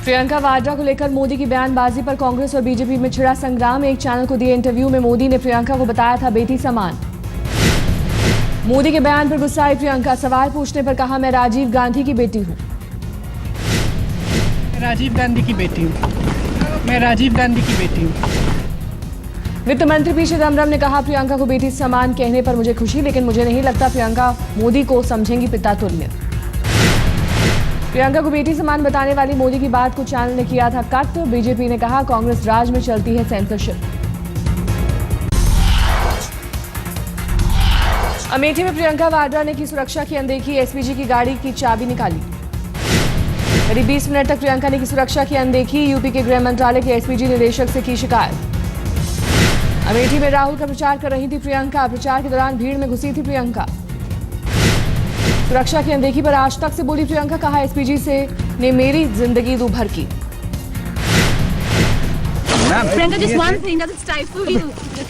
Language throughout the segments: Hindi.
प्रियंका वाड्रा को लेकर मोदी की बयानबाजी पर कांग्रेस और बीजेपी में छिड़ा संग्राम। एक चैनल को दिए इंटरव्यू में मोदी ने प्रियंका को बताया था बेटी समान। मोदी के बयान पर गुस्साई प्रियंका, सवाल पूछने पर कहा मैं राजीव गांधी की बेटी हूं। राजीव गांधी की बेटी हूं। मैं राजीव गांधी की बेटी हूं। वित्त मंत्री पी चिदम्बरम ने कहा प्रियंका को बेटी समान कहने पर मुझे खुशी, लेकिन मुझे नहीं लगता प्रियंका मोदी को समझेंगी पिता तुल्य। प्रियंका को बेटी समान बताने वाली मोदी की बात को चैनल ने किया था कट। बीजेपी ने कहा कांग्रेस राज में चलती है सेंसरशिप। अमेठी में प्रियंका वाड्रा ने की सुरक्षा की अनदेखी, एसपीजी की गाड़ी की चाबी निकाली। करीब 20 मिनट तक प्रियंका ने की सुरक्षा की अनदेखी, यूपी के गृह मंत्रालय के एसपीजी निदेशक से की शिकायत। अमेठी में राहुल का प्रचार कर रही थी प्रियंका, प्रचार के दौरान भीड़ में घुसी थी प्रियंका। सुरक्षा की अनदेखी पर आज तक से बोली प्रियंका, कहा एसपीजी से ने मेरी जिंदगी दूभर की। Priyanka, just one thing, does it stifle you?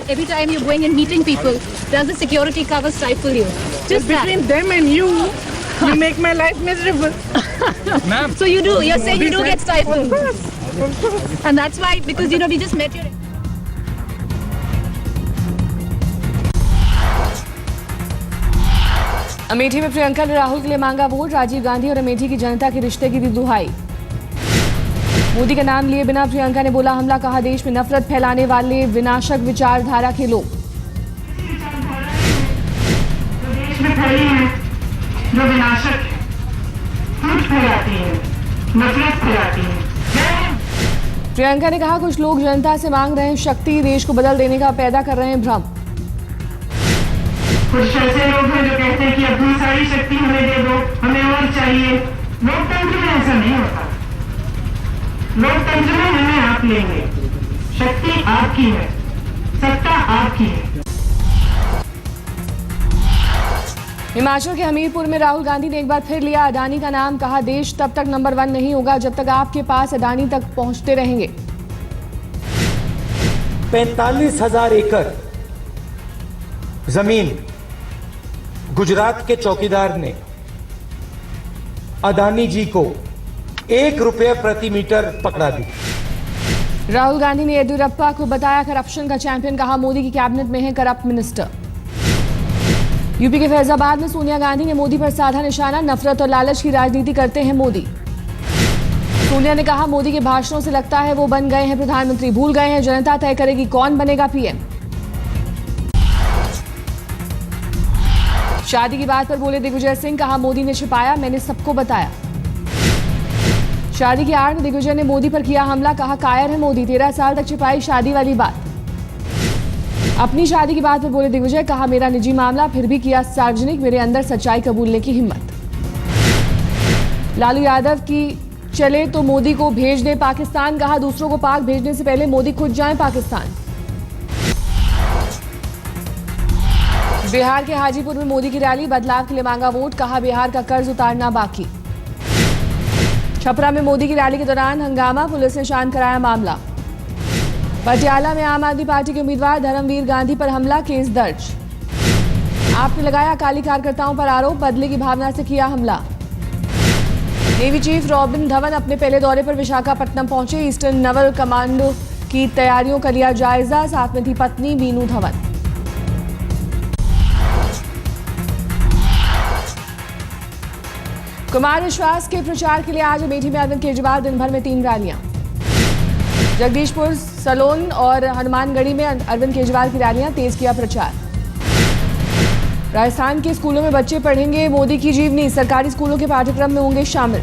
Every time you're going and meeting people, does the security cover stifle you? Just Between them and you make my life miserable. that. So you do, you're saying you do get stifled. And that's why, because we just met your... Amethi में प्रियंका ने राहुल के लिए मांगा वोट, राजीव गांधी और अमेठी की जनता के रिश्ते की दी दुहाई। मोदी का नाम लिए बिना प्रियंका ने बोला हमला, कहा देश में नफरत फैलाने वाले विनाशक विचारधारा के लोग। देश में फैली है जो विनाशक फूट फैलाती है, नफरत फैलाती है। प्रियंका ने कहा कुछ लोग जनता से मांग रहे हैं शक्ति, देश को बदल देने का पैदा कर रहे हैं भ्रम। कुछ ऐसे लोग हैं जो कहते हैं कि अपनी सारी शक्ति हमें दे दो, हमें और चाहिए। लोकतंत्र में ऐसा नहीं होता। लोकतंत्र में हमें आप लेंगे, शक्ति आपकी है, सत्ता आपकी है। हिमाचल के हमीरपुर में राहुल गांधी ने एक बार फिर लिया अडानी का नाम, कहा देश तब तक नंबर 1 नहीं होगा जब तक आपके पास अडानी तक पहुंचते रहेंगे। 45,000 एकड़ जमीन गुजरात के चौकीदार ने अडानी जी को 1 रुपये प्रति मीटर पकड़ा दी। राहुल गांधी ने येदियुरप्पा को बताया करप्शन का चैंपियन, कहा मोदी की कैबिनेट में है करप्ट मिनिस्टर। यूपी के फैजाबाद में सोनिया गांधी ने मोदी पर साधा निशाना, नफरत और लालच की राजनीति करते हैं मोदी। सोनिया ने कहा मोदी के भाषणों से लगता है वो बन गए हैं प्रधानमंत्री, भूल गए हैं जनता तय करेगी कौन बनेगा पीएम। शादी की बात पर बोले दिग्विजय सिंह, कहा मोदी ने छिपाया, मैंने सबको बताया। शादी की आड़ में दिग्विजय ने मोदी पर किया हमला, कहा कायर है मोदी, 13 साल तक छिपाई शादी वाली बात। अपनी शादी की बात पर बोले दिग्विजय, कहा मेरा निजी मामला फिर भी किया सार्वजनिक, मेरे अंदर सच्चाई कबूलने की हिम्मत। लालू यादव की चले तो मोदी को भेज दे पाकिस्तान, कहा दूसरों को पाक भेजने से पहले मोदी खुद जाएं पाकिस्तान। बिहार के हाजीपुर में मोदी की रैली, बदलाव के लिए मांगा वोट, कहा बिहार का कर्ज उतारना बाकी। छपरा में मोदी की रैली के दौरान हंगामा, पुलिस ने शांत कराया मामला। पटियाला में आम आदमी पार्टी के उम्मीदवार धर्मवीर गांधी पर हमला, केस दर्ज। आपने लगाया अकाली कार्यकर्ताओं पर आरोप, बदले की भावना से किया हमला। नेवी चीफ रॉबिन धवन अपने पहले दौरे पर विशाखापट्टनम पहुंचे, ईस्टर्न नवल कमांडो की तैयारियों का लिया जायजा, साथ में थी पत्नी मीनू धवन। कुमार विश्वास के प्रचार के लिए आज अमेठी में अरविंद केजरीवाल दिन भर में 3 रैलियां। जगदीशपुर, सलोन और हनुमानगढ़ी में अरविंद केजरीवाल की रैलियां, तेज किया प्रचार। राजस्थान के स्कूलों में बच्चे पढ़ेंगे मोदी की जीवनी, सरकारी स्कूलों के पाठ्यक्रम में होंगे शामिल।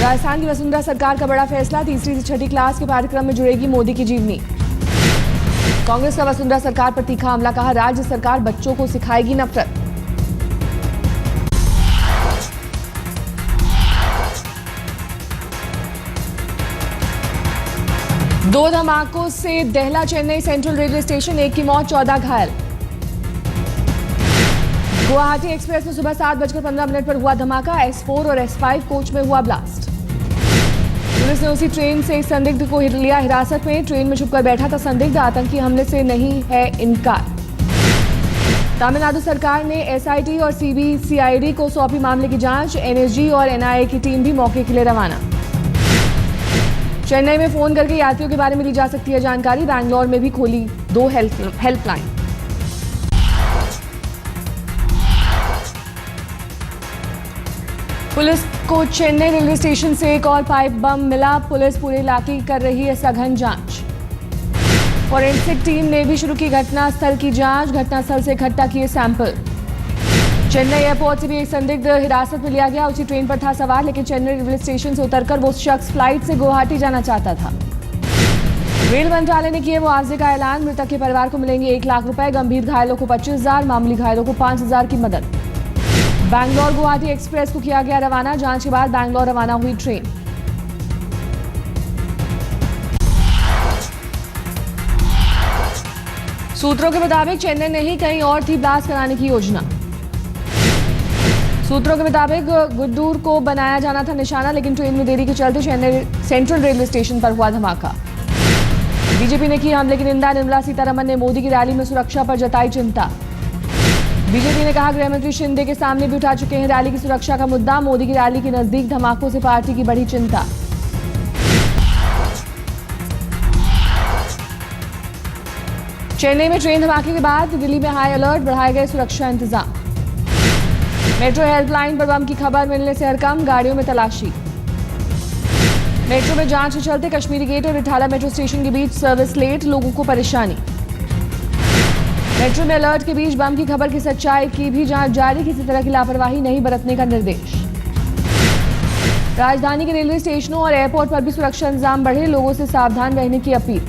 राजस्थान की वसुंधरा सरकार का बड़ा फैसला, 3री से 6ठी क्लास के पाठ्यक्रम में जुड़ेगी मोदी की जीवनी। कांग्रेस का वसुंधरा सरकार पर तीखा हमला, कहा राज्य सरकार बच्चों को सिखाएगी नफरत। दो धमाकों से दहला चेन्नई सेंट्रल रेलवे स्टेशन, 1 की मौत 14 घायल। गुवाहाटी एक्सप्रेस में सुबह 7:15 पर हुआ धमाका, S4 और S5 कोच में हुआ ब्लास्ट। पुलिस ने उसी ट्रेन से संदिग्ध को लिया हिरासत में, ट्रेन में छुपकर बैठा था संदिग्ध, आतंकी हमले से नहीं है इनकार। तमिलनाडु सरकार ने एसआईटी और सीबीसीआईडी को सौंपी मामले की जांच, एनएसजी और एनआईए की टीम भी मौके के लिए रवाना। चेन्नई में फोन करके यात्रियों के बारे में ली जा सकती है जानकारी। बैंगलोर में भी खोली 2 हेल्पलाइन। पुलिस को चेन्नई रेलवे स्टेशन से एक और पाइप बम मिला। पुलिस पूरे इलाके की कर रही है सघन जांच। फॉरेंसिक टीम ने भी शुरू की घटनास्थल की जांच। घटनास्थल से इकट्ठा किए सैंपल। चेन्नई एयरपोर्ट से भी एक संदिग्ध हिरासत में लिया गया। उसी ट्रेन पर था सवार, लेकिन चेन्नई रेलवे स्टेशन से उतरकर वो शख्स फ्लाइट से गुवाहाटी जाना चाहता था। रेल मंत्रालय ने किया मुआवजे का ऐलान। मृतक के परिवार को मिलेंगे 1 लाख रुपए, गंभीर घायलों को 25,000, मामूली घायलों को 5,000 की मदद। बैंगलोर गुवाहाटी एक्सप्रेस को किया गया रवाना। जांच के बाद बैंगलोर रवाना हुई ट्रेन। सूत्रों के मुताबिक चेन्नई में ही कहीं और थी ब्लास्ट कराने की योजना। सूत्रों के मुताबिक गुड्डूर को बनाया जाना था निशाना, लेकिन ट्रेन में देरी के चलते चेन्नई सेंट्रल रेलवे स्टेशन पर हुआ धमाका। बीजेपी ने की हमले की निंदा। निर्मला सीतारमण ने मोदी की रैली में सुरक्षा पर जताई चिंता। बीजेपी ने कहा गृहमंत्री शिंदे के सामने भी उठा चुके हैं रैली की सुरक्षा का मुद्दा। मोदी की रैली के नजदीक धमाकों से पार्टी की बढ़ी चिंता। चेन्नई में ट्रेन धमाके के बाद दिल्ली में हाई अलर्ट, बढ़ाए गए सुरक्षा इंतजाम। मेट्रो हेल्पलाइन पर बम की खबर मिलने से हड़कंप, गाड़ियों में तलाशी। मेट्रो में जांच के चलते कश्मीरी गेट और इटाला मेट्रो स्टेशन के बीच सर्विस लेट, लोगों को परेशानी। मेट्रो में अलर्ट के बीच बम की खबर की सच्चाई की भी जांच जारी। किसी तरह की लापरवाही नहीं बरतने का निर्देश। राजधानी के रेलवे स्टेशनों और एयरपोर्ट पर भी सुरक्षा इंतजाम बढ़े, लोगों से सावधान रहने की अपील।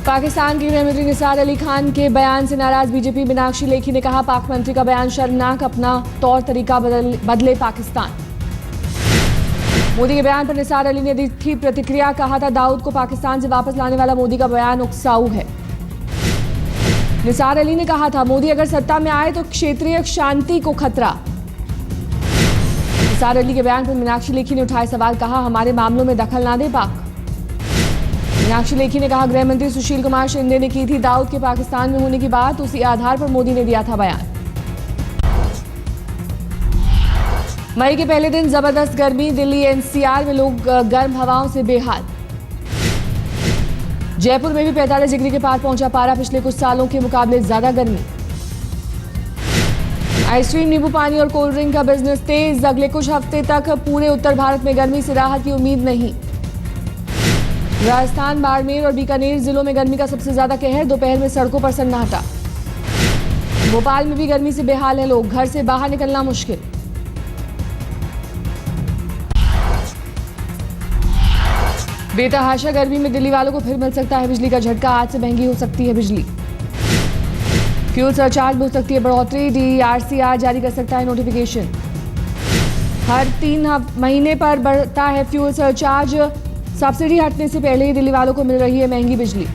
पाकिस्तान के गृहमंत्री निसार अली खान के बयान से नाराज बीजेपी मीनाक्षी लेखी ने कहा पाक मंत्री का बयान शर्मनाक, अपना तौर तरीका बदले पाकिस्तान। मोदी के बयान पर निसार अली ने दी थी प्रतिक्रिया। कहा था दाऊद को पाकिस्तान से वापस लाने वाला मोदी का बयान उकसाऊ है। निसार अली ने कहा था मोदी अगर सत्ता में आए तो क्षेत्रीय शांति को खतरा। निसार अली के बयान पर मीनाक्षी लेखी ने उठाए सवाल। कहा हमारे मामलों में दखल ना दे पाक। मीनाक्षी लेखी ने कहा गृहमंत्री सुशील कुमार शिंदे ने की थी दाऊद के पाकिस्तान में होने की बात, उसी आधार पर मोदी ने दिया था बयान। मई के पहले दिन जबरदस्त गर्मी, दिल्ली एनसीआर में लोग गर्म हवाओं से बेहाल। जयपुर में भी 45 डिग्री के पार पहुंचा पारा, पिछले कुछ सालों के मुकाबले ज्यादा गर्मी। आइसक्रीम, नींबू पानी और कोल्ड ड्रिंक का बिजनेस तेज। अगले कुछ हफ्ते तक पूरे उत्तर भारत में गर्मी से राहत की उम्मीद नहीं। राजस्थान, बाड़मेर और बीकानेर जिलों में गर्मी का सबसे ज्यादा कहर, दोपहर में सड़कों पर सन्नाटा। भोपाल में भी गर्मी से बेहाल है लोग, घर से बाहर निकलना मुश्किल। बेतहाशा गर्मी में दिल्ली वालों को फिर मिल सकता है बिजली का झटका। आज से महंगी हो सकती है बिजली। फ्यूल सरचार्ज में हो सकती है बढ़ोतरी। DRCR जारी कर सकता है नोटिफिकेशन। हर 3 महीने पर बढ़ता है फ्यूल सरचार्ज। सब्सिडी हटने से पहले ही दिल्ली वालों को मिल रही है महंगी बिजली।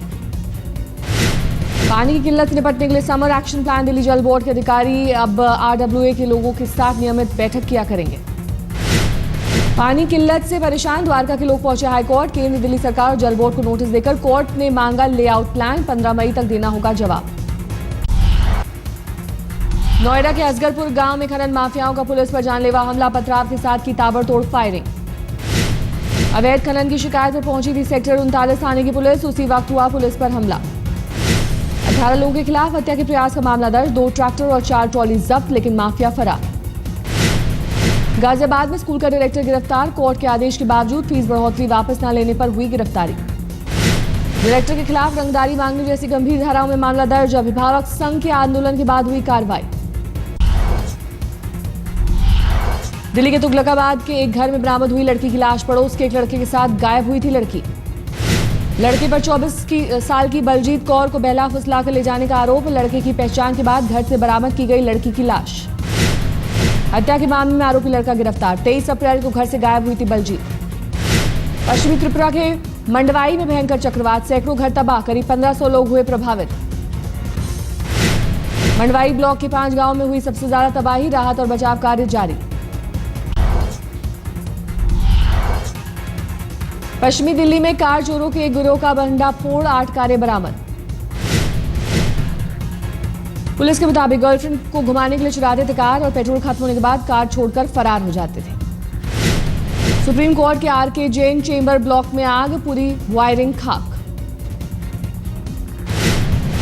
पानी की किल्लत से निपटने के लिए समर एक्शन प्लान। दिल्ली जल बोर्ड के अधिकारी अब RWA के लोगों के साथ नियमित बैठक किया करेंगे। पानी किल्लत से परेशान द्वारका के लोग पहुंचे हाईकोर्ट। केंद्र, दिल्ली सरकार और जल बोर्ड को नोटिस देकर कोर्ट ने मांगा लेआउट प्लान। 15 मई तक देना होगा जवाब। नोएडा के असगरपुर गांव में खनन माफियाओं का पुलिस पर जानलेवा हमला, पथराव के साथ की ताबड़तोड़ फायरिंग। अवैध खनन की शिकायत पर पहुंची थी सेक्टर 39 थाने की पुलिस, उसी वक्त हुआ पुलिस पर हमला। 18 लोगों के खिलाफ हत्या के प्रयास का मामला दर्ज। 2 ट्रैक्टर और 4 ट्रॉली जब्त, लेकिन माफिया फरार। गाजियाबाद में स्कूल का डायरेक्टर गिरफ्तार, कोर्ट के आदेश के बावजूद फीस बढ़ोतरी वापस न लेने पर हुई गिरफ्तारी। डायरेक्टर के खिलाफ रंगदारी मांगने जैसी गंभीर धाराओं में मामला दर्ज। अभिभावक संघ के आंदोलन के बाद हुई कार्रवाई। दिल्ली के तुगलकाबाद के एक घर में बरामद हुई लड़की की लाश। पड़ोस के एक लड़के के साथ गायब हुई थी लड़की। लड़के पर 24 साल की बलजीत कौर को बहला फुसला कर ले जाने का आरोप। लड़के की पहचान के बाद घर से बरामद की गई लड़की की लाश। हत्या के मामले में आरोपी लड़का गिरफ्तार। 23 अप्रैल को घर से गायब हुई थी बलजीत। पश्चिमी त्रिपुरा के मंडवाई में भयंकर चक्रवात, सैकड़ों घर तबाह, करीब 1500 लोग हुए प्रभावित। मंडवाई ब्लॉक के 5 गांवों में हुई सबसे ज्यादा तबाही, राहत और बचाव कार्य जारी। पश्चिमी दिल्ली में कार चोरों के एक गिरोह का भंडाफोड़, 8 कारें बरामद। पुलिस के मुताबिक गर्लफ्रेंड को घुमाने के लिए चुराते थे कार और पेट्रोल खत्म होने के बाद कार छोड़कर फरार हो जाते थे। सुप्रीम कोर्ट के आरके जैन चेंबर ब्लॉक में आग, पूरी वायरिंग खाक।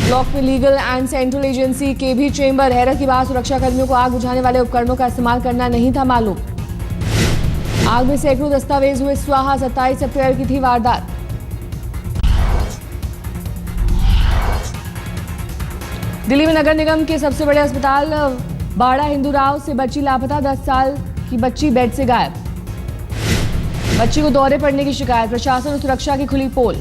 ब्लॉक में लीगल एंड सेंट्रल एजेंसी के भी चेंबर। हैरत की बात, सुरक्षा कर्मियों को आग बुझाने वाले उपकरणों का इस्तेमाल करना नहीं था मालूम। आग में सैकड़ों दस्तावेज हुए स्वाहा। 27 अप्रैल की थी वारदात। दिल्ली में नगर निगम के सबसे बड़े अस्पताल बाड़ा हिंदू राव से बच्ची लापता। 10 साल की बच्ची बेड से गायब। बच्ची को दौरे पड़ने की शिकायत, प्रशासन और सुरक्षा की खुली पोल।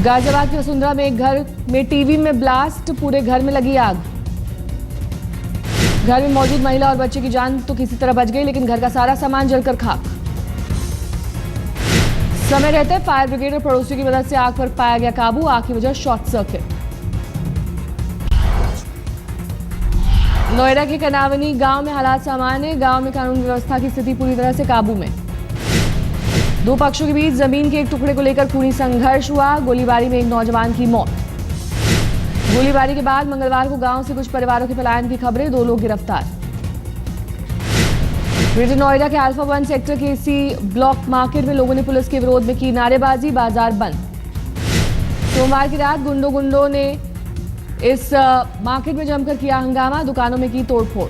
गाजियाबाद की वसुंधरा में एक घर में टीवी में ब्लास्ट, पूरे घर में लगी आग। घर में मौजूद महिला और बच्चे की जान तो किसी तरह बच गई, लेकिन घर का सारा सामान जलकर खाक। समय रहते फायर ब्रिगेड और पड़ोसियों की मदद से आग पर पाया गया काबू। आग की वजह शॉर्ट सर्किट। नोएडा के कनावनी गांव में हालात सामान्य। गांव में कानून व्यवस्था की स्थिति पूरी तरह से काबू में। दो पक्षों के बीच जमीन के एक टुकड़े को लेकर खूनी संघर्ष हुआ। गोलीबारी में एक नौजवान की मौत। गोलीबारी के बाद मंगलवार को गांव से कुछ परिवारों के पलायन की खबरें। 2 लोग गिरफ्तार। ग्रेटर नोएडा के अल्फा 1 सेक्टर के इसी ब्लॉक मार्केट में लोगों ने पुलिस के विरोध में की नारेबाजी। बाजार बंद। सोमवार की रात गुंडों ने इस मार्केट में जमकर किया हंगामा। दुकानों में की तोड़फोड़।